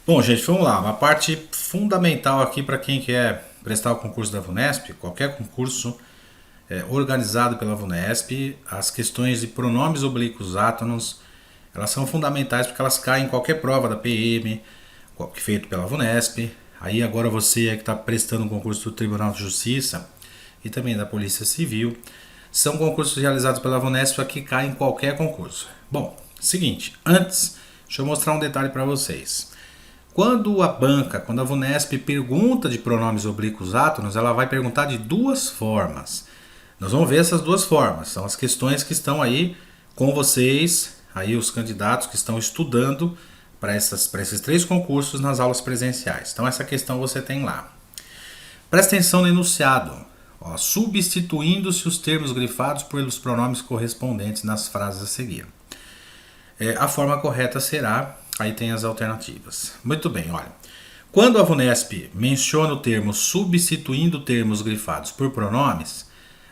Bom, gente, vamos lá. Uma parte fundamental aqui para quem quer prestar o concurso da VUNESP, qualquer concurso organizado pela VUNESP, as questões de pronomes oblíquos átonos, elas são fundamentais porque elas caem em qualquer prova da PM, feito pela VUNESP. Aí agora você que está prestando um concurso do Tribunal de Justiça e também da Polícia Civil, são concursos realizados pela VUNESP que caem em qualquer concurso. Bom, seguinte, antes, deixa eu mostrar um detalhe para vocês. Quando a VUNESP pergunta de pronomes oblíquos átonos, ela vai perguntar de duas formas. Nós vamos ver essas duas formas. São as questões que estão aí com vocês, aí os candidatos que estão estudando para esses três concursos nas aulas presenciais. Então essa questão você tem lá. Presta atenção no enunciado. Ó, substituindo-se os termos grifados pelos pronomes correspondentes nas frases a seguir. A forma correta será, aí tem as alternativas. Muito bem, olha. Quando a VUNESP menciona o termo substituindo termos grifados por pronomes,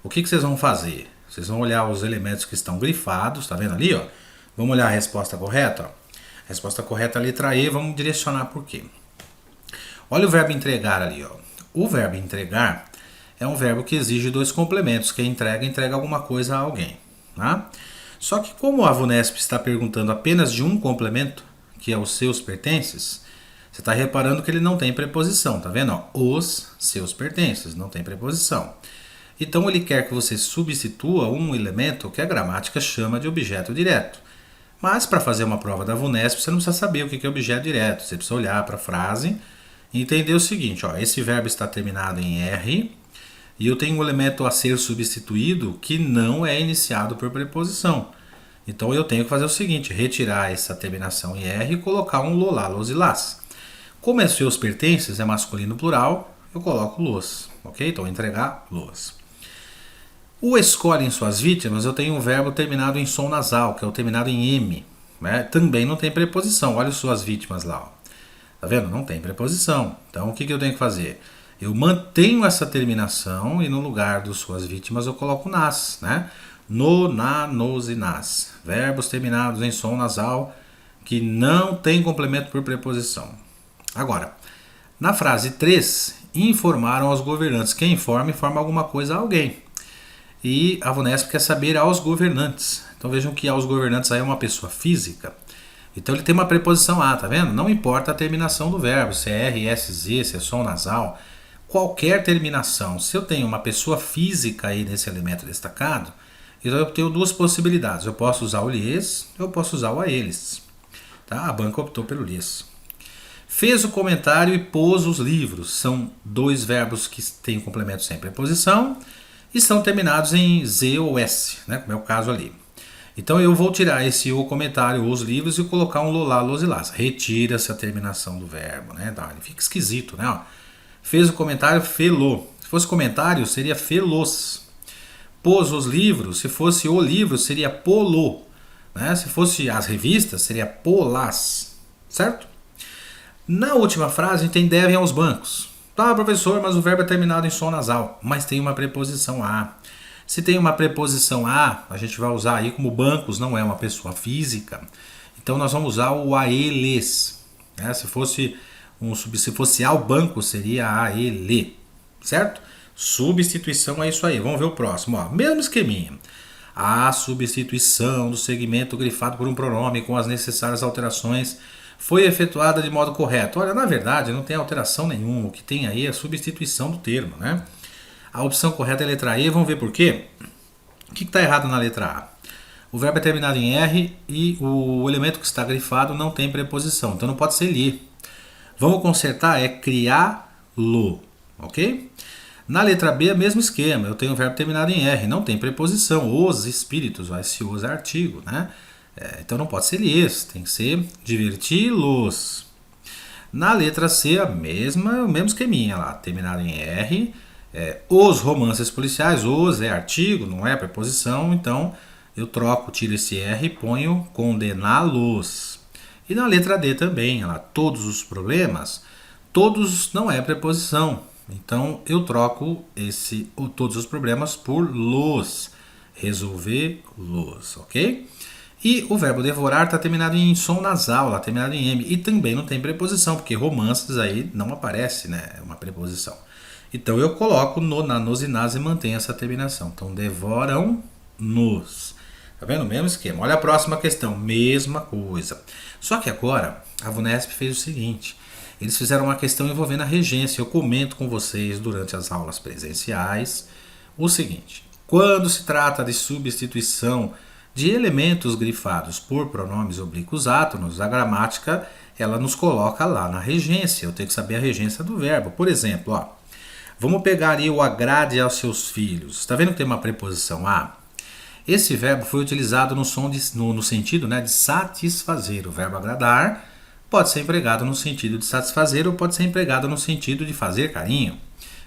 o que vocês vão fazer? Vocês vão olhar os elementos que estão grifados, tá vendo ali, ó? Vamos olhar a resposta correta, ó. A resposta correta é a letra E, vamos direcionar por quê. Olha o verbo entregar ali, ó. O verbo entregar é um verbo que exige dois complementos. Quem entrega alguma coisa a alguém, tá? Só que como a VUNESP está perguntando apenas de um complemento, que é os seus pertences, você está reparando que ele não tem preposição, tá vendo? Ó, os seus pertences, não tem preposição. Então ele quer que você substitua um elemento que a gramática chama de objeto direto. Mas para fazer uma prova da VUNESP você não precisa saber o que é objeto direto, você precisa olhar para a frase e entender o seguinte, ó, esse verbo está terminado em R e eu tenho um elemento a ser substituído que não é iniciado por preposição. Então eu tenho que fazer o seguinte, retirar essa terminação em R e colocar um lolá, los e las. Como é seus pertences, é masculino plural, eu coloco los, ok? Então entregar los. O escolhe em suas vítimas, eu tenho um verbo terminado em som nasal, que é o terminado em M. Né? Também não tem preposição, olha suas vítimas lá. Ó. Tá vendo? Não tem preposição. Então o que eu tenho que fazer? Eu mantenho essa terminação e no lugar das suas vítimas eu coloco nas, né? No, na, nos e nas. Verbos terminados em som nasal que não tem complemento por preposição. Agora, na frase 3, informaram aos governantes. Quem informa alguma coisa a alguém. E a VUNESP quer saber aos governantes. Então vejam que aos governantes aí é uma pessoa física. Então ele tem uma preposição a, tá vendo? Não importa a terminação do verbo, se é R, S, Z, se é som nasal. Qualquer terminação, se eu tenho uma pessoa física aí nesse elemento destacado, então eu tenho duas possibilidades. Eu posso usar o lhes, eu posso usar o a eles. Tá? A banca optou pelo lhes. Fez o comentário e pôs os livros. São dois verbos que têm complemento sem preposição e são terminados em Z ou S, né? Como é o caso ali. Então eu vou tirar esse o comentário, os livros e colocar um lolá, los e las. Retira-se a terminação do verbo, né? Ele fica esquisito, né? Ó. Fez o comentário, felou. Se fosse comentário, seria felos. Pôs os livros, se fosse o livro, seria polo. Né? Se fosse as revistas, seria polas. Certo? Na última frase, tem devem aos bancos. Tá, professor, mas o verbo é terminado em som nasal. Mas tem uma preposição a. Se tem uma preposição a gente vai usar aí como bancos não é uma pessoa física. Então nós vamos usar o a eles. Né? Se fosse ao banco, seria a ele. Certo? Substituição é isso aí. Vamos ver o próximo. Ó. Mesmo esqueminha. A substituição do segmento grifado por um pronome com as necessárias alterações foi efetuada de modo correto. Olha, na verdade não tem alteração nenhuma. O que tem aí é a substituição do termo. Né? A opção correta é a letra E. Vamos ver por quê? O que está errado na letra A? O verbo é terminado em R e o elemento que está grifado não tem preposição. Então não pode ser lhe. Vamos consertar, é criá-lo. Ok? Na letra B, é o mesmo esquema. Eu tenho o verbo terminado em R, não tem preposição. Os espíritos, esse os é artigo, né? Então não pode ser lhes, tem que ser diverti-los. Na letra C, o mesmo esqueminha lá, terminado em R. Os romances policiais, os é artigo, não é preposição. Então eu tiro esse R e ponho condená-los. E na letra D também, lá, todos os problemas, todos não é preposição. Então eu troco todos os problemas por los, resolver-los, ok? E o verbo devorar está terminado em som nasal, lá terminado em M. E também não tem preposição, porque romances aí não aparece, né? É uma preposição. Então eu coloco no, na, nos e nas e mantenho essa terminação. Então devoram nos. Tá vendo? Mesmo esquema. Olha a próxima questão. Mesma coisa. Só que agora a VUNESP fez o seguinte. Eles fizeram uma questão envolvendo a regência. Eu comento com vocês durante as aulas presenciais o seguinte. Quando se trata de substituição de elementos grifados por pronomes oblíquos átonos, a gramática ela nos coloca lá na regência. Eu tenho que saber a regência do verbo. Por exemplo, ó, vamos pegar aí o agrade aos seus filhos. Está vendo que tem uma preposição a? Esse verbo foi utilizado no sentido, né, de satisfazer. O verbo agradar pode ser empregado no sentido de satisfazer ou pode ser empregado no sentido de fazer carinho.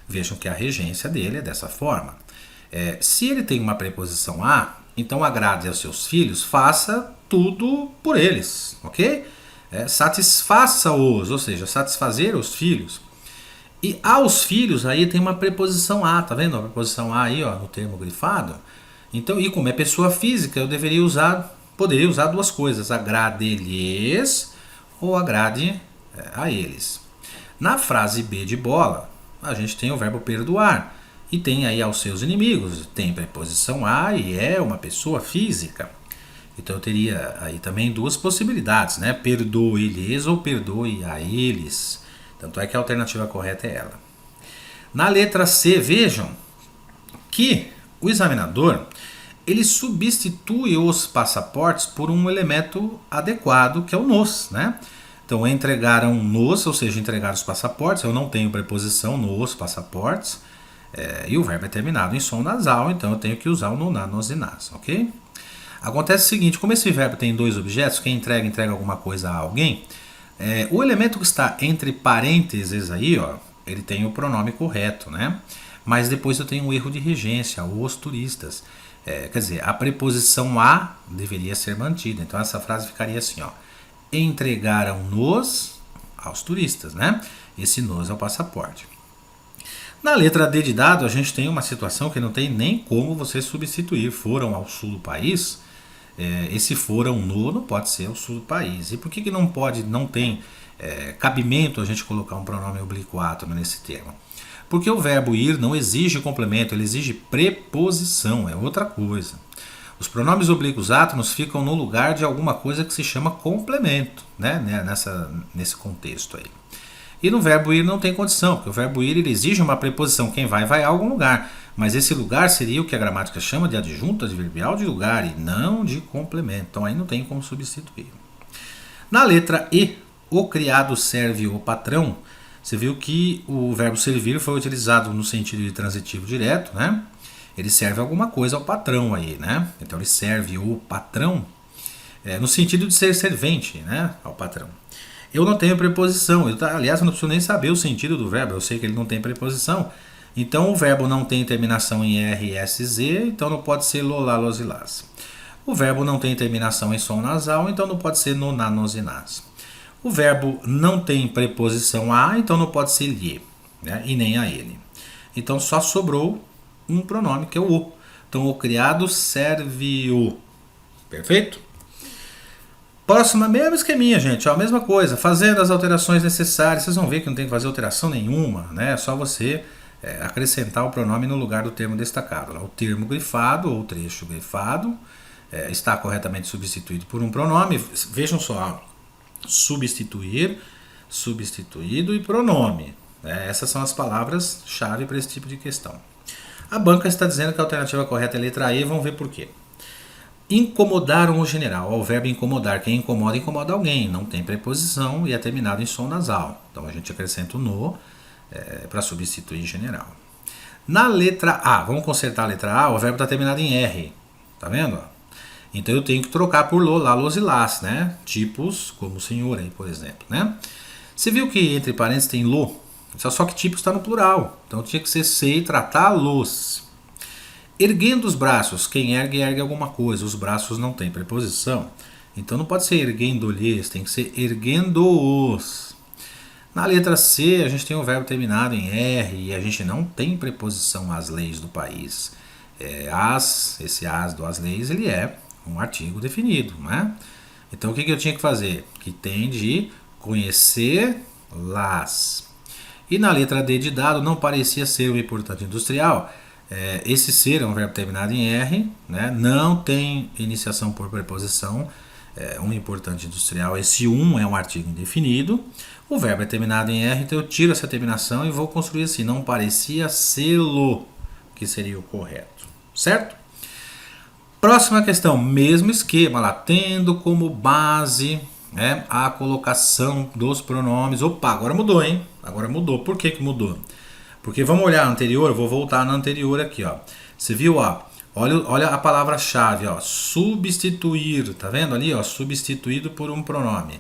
Vejam que a regência dele é dessa forma. Se ele tem uma preposição a, então agrade aos seus filhos, faça tudo por eles, ok? Satisfaça-os, ou seja, satisfazer os filhos. E aos filhos aí tem uma preposição a, tá vendo a preposição a aí, ó, no termo grifado? Então, e como é pessoa física, eu poderia usar duas coisas, agrade-lhes ou agrade a eles. Na frase B de bola, a gente tem o verbo perdoar. E tem aí aos seus inimigos, tem preposição a e é uma pessoa física. Então eu teria aí também duas possibilidades, né? Perdoe-lhes ou perdoe a eles. Tanto é que a alternativa correta é ela. Na letra C, vejam que o examinador ele substitui os passaportes por um elemento adequado, que é o nos, né? Então entregaram nos, ou seja, entregaram os passaportes. Eu não tenho preposição nos passaportes. E o verbo é terminado em som nasal, então eu tenho que usar o no, na, nos e nas, ok? Acontece o seguinte, como esse verbo tem dois objetos, quem entrega alguma coisa a alguém, o elemento que está entre parênteses aí, ó, ele tem o pronome correto, né? Mas depois eu tenho um erro de regência, os turistas. Quer dizer, a preposição a deveria ser mantida, então essa frase ficaria assim, ó, entregaram-nos aos turistas, né? Esse nos é o passaporte. Na letra D de dado, a gente tem uma situação que não tem nem como você substituir. Foram ao sul do país, esse foram no não pode ser ao sul do país. E por que não tem cabimento a gente colocar um pronome oblíquo átono nesse termo? Porque o verbo ir não exige complemento, ele exige preposição, é outra coisa. Os pronomes oblíquos átonos ficam no lugar de alguma coisa que se chama complemento, né? Nesse contexto aí. E no verbo ir não tem condição, porque o verbo ir ele exige uma preposição. Quem vai a algum lugar. Mas esse lugar seria o que a gramática chama de adjunto adverbial de lugar e não de complemento. Então aí não tem como substituir. Na letra E, o criado serve o patrão. Você viu que o verbo servir foi utilizado no sentido de transitivo direto, né? Ele serve alguma coisa ao patrão aí, né? Então ele serve o patrão no sentido de ser servente, né? Ao patrão. Eu não tenho preposição, aliás eu não preciso nem saber o sentido do verbo, eu sei que ele não tem preposição. Então o verbo não tem terminação em R, S, Z, então não pode ser lo, lá, los e las. O verbo não tem terminação em som nasal, então não pode ser no, na, nos e nas. O verbo não tem preposição a, então não pode ser lhe, né? E nem a ele. Então só sobrou um pronome que é o o. Então o criado serve o. Perfeito? Próxima, mesmo esqueminha, gente, ó, a mesma coisa, fazendo as alterações necessárias, vocês vão ver que não tem que fazer alteração nenhuma, né? É só você acrescentar o pronome no lugar do termo destacado. O termo grifado ou trecho grifado está corretamente substituído por um pronome. Vejam só, substituir, substituído e pronome. Essas são as palavras-chave para esse tipo de questão. A banca está dizendo que a alternativa correta é a letra E, vamos ver por quê. Incomodaram o general. O verbo incomodar, quem incomoda alguém. Não tem preposição e é terminado em som nasal. Então a gente acrescenta o no para substituir general. Na letra A, vamos consertar a letra A, o verbo está terminado em R. Tá vendo? Então eu tenho que trocar por lo, lá, los e las, né? Tipos como senhor aí, por exemplo, né? Você viu que entre parênteses tem lo? Só que tipos está no plural. Então tinha que ser se e tratá-los. Erguendo os braços, quem ergue alguma coisa, os braços não tem preposição, então não pode ser erguendo-lhes, tem que ser erguendo-os. Na letra C, a gente tem o verbo terminado em R e a gente não tem preposição às leis do país. Esse as do as leis, ele é Um artigo definido, né? Então o que eu tinha que fazer? Que tem de conhecer-las. E na letra D de dado não parecia ser um importante industrial. Esse ser é um verbo terminado em R, né? Não tem iniciação por preposição. Um importante industrial, esse um é um artigo indefinido. O verbo é terminado em R, então eu tiro essa terminação e vou construir assim: não parecia sê-lo, que seria o correto, certo? Próxima questão, mesmo esquema lá, tendo como base, né, a colocação dos pronomes. Opa, agora mudou, hein? Agora mudou. Por que mudou? Porque vamos olhar a anterior, eu vou voltar na anterior aqui, ó. Você viu, ó? Olha a palavra-chave, ó, substituir, tá vendo ali, ó, substituído por um pronome.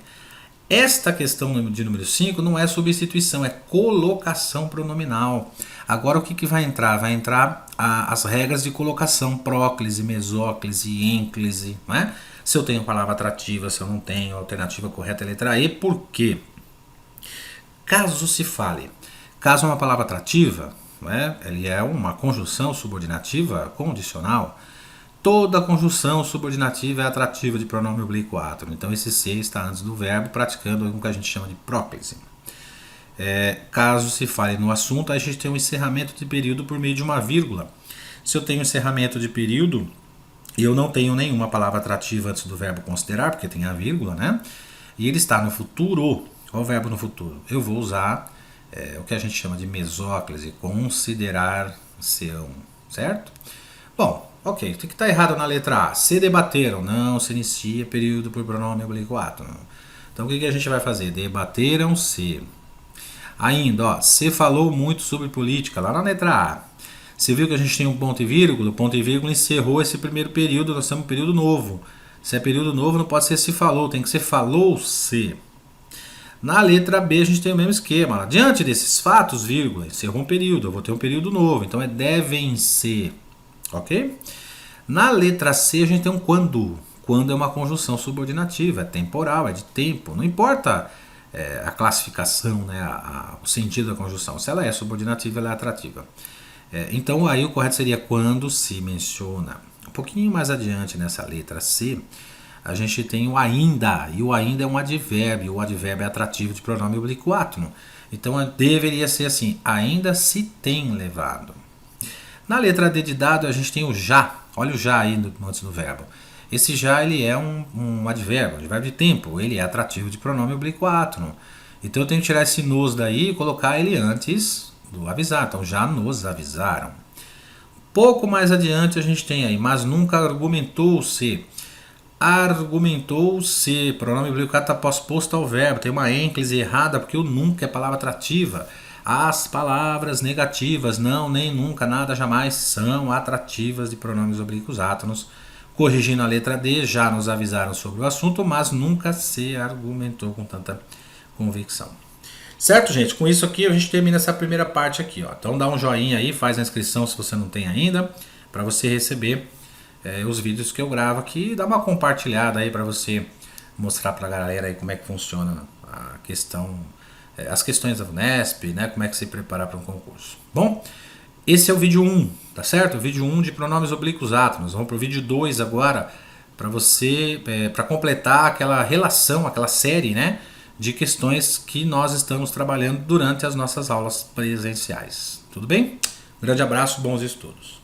Esta questão de número 5 não é substituição, é colocação pronominal. Agora o que vai entrar? Vai entrar as regras de colocação, próclise, mesóclise, ênclise, né? Se eu tenho palavra atrativa, se eu não tenho, a alternativa correta é a letra E, por quê? Caso se fale, caso uma palavra atrativa, né, ele é uma conjunção subordinativa condicional, toda conjunção subordinativa é atrativa de pronome oblíquo átono. Então esse C está antes do verbo, praticando o que a gente chama de próclise. Caso se fale no assunto, a gente tem um encerramento de período por meio de uma vírgula. Se eu tenho encerramento de período e eu não tenho nenhuma palavra atrativa antes do verbo considerar, porque tem a vírgula, né? E ele está no futuro. Qual é o verbo no futuro? Eu vou usar o que a gente chama de mesóclise, considerar-se-ão, certo? Bom, ok, o que está errado na letra A? Se debateram, não se inicia período por pronome oblíquo átono. Então o que a gente vai fazer? Debateram-se. Ainda, ó, se falou muito sobre política, lá na letra A. Você viu que a gente tem um ponto e vírgula? O ponto e vírgula encerrou esse primeiro período, nós temos um período novo. Se é período novo, não pode ser se falou, tem que ser falou-se. Na letra B a gente tem o mesmo esquema. Diante desses fatos, vírgula, encerrou um período, eu vou ter um período novo, então é devem ser, ok? Na letra C a gente tem um quando. Quando é uma conjunção subordinativa, é temporal, é de tempo, não importa a classificação, né, o sentido da conjunção, se ela é subordinativa, ela é atrativa. Então aí o correto seria quando se menciona. Um pouquinho mais adiante nessa letra C, a gente tem o ainda, e o ainda é um advérbio, o advérbio é atrativo de pronome oblíquo átono. Então deveria ser assim, ainda se tem levado. Na letra D de dado a gente tem o já, olha o já aí antes do verbo. Esse já ele é um advérbio de tempo, ele é atrativo de pronome oblíquo átono. Então eu tenho que tirar esse nos daí e colocar ele antes do avisar, então já nos avisaram. Pouco mais adiante a gente tem aí, mas nunca argumentou-se. Argumentou-se, pronome oblíquo átono está pós-posto ao verbo, tem uma ênclise errada porque o nunca é palavra atrativa. As palavras negativas, não, nem, nunca, nada, jamais, são atrativas de pronomes oblíquos átonos. Corrigindo a letra D, já nos avisaram sobre o assunto, mas nunca se argumentou com tanta convicção. Certo, gente? Com isso aqui a gente termina essa primeira parte aqui, ó. Então dá um joinha aí, faz a inscrição se você não tem ainda, para você receber os vídeos que eu gravo aqui, dá uma compartilhada aí para você mostrar para a galera aí como é que funciona a questão, as questões da VUNESP, né? Como é que se preparar para um concurso. Bom, esse é o vídeo 1, tá certo? O vídeo 1 de pronomes oblíquos átonos. Vamos para o vídeo 2 agora, para você, para completar aquela relação, aquela série, né, de questões que nós estamos trabalhando durante as nossas aulas presenciais. Tudo bem? Grande abraço, bons estudos.